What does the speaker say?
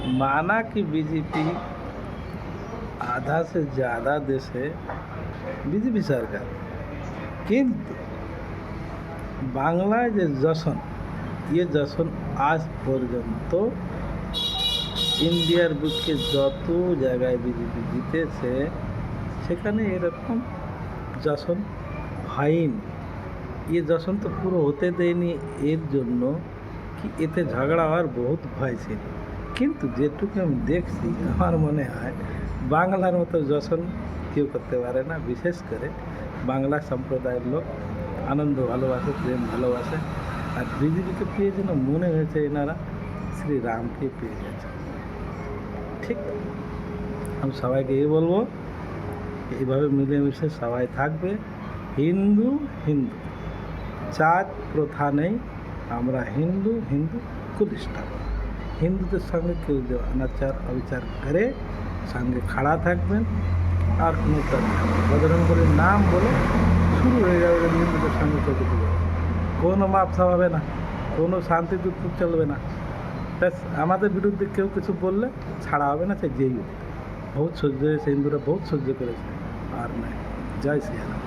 माना कि बीजेपी आधा से ज़्यादा देशे बीजेपी सरकार किंतु বাংলায় যে যশন যশন আজ পর্যন্ত ইন্ডিয়ার বুকে যত জায়গায় বিজেপি জিতেছে সেখানে এরকম যশন হয়নি। যশন তো পুরো হতে দেয়নি এর জন্য কি এতে ঝগড়া হওয়ার বহুত ভয় ছিল, কিন্তু যেটুকু আমি দেখছি আমার মনে হয় বাংলার মতো যশন কেউ করতে পারে না। বিশেষ করে বাংলা সম্প্রদায়ের লোক আনন্দ ভালোবাসে, প্রেম ভালোবাসে। আর বিজেপিকে পেয়ে যেন মনে হয়েছে এনারা শ্রীরামকে পেয়ে গেছে। ঠিক, আমি সবাইকে বলবো এইভাবে মিলেমিশে সবাই থাকবে। হিন্দু হিন্দু জাত প্রথা নেই, আমরা হিন্দু হিন্দু কুলিষ্ঠা। হিন্দুদের সঙ্গে কেউ যে অনাচার অবিচার করে সঙ্গে খাড়া থাকবেন। আর কোনো বজরঙ্গবলীর নাম বলে শুরু হয়ে যাবে হিন্দুদের সঙ্গে চলতে যাবে, কোনো মাপসা হবে না, কোনো শান্তিদূত চলবে না। ব্যাস আমাদের বিরুদ্ধে কেউ কিছু বললে ছাড়া হবে না, সে যেই হোক। বহুত সহ্য হয়েছে, হিন্দুরা বহুত সহ্য করেছে। আর নয়, জয় শ্রীরাম।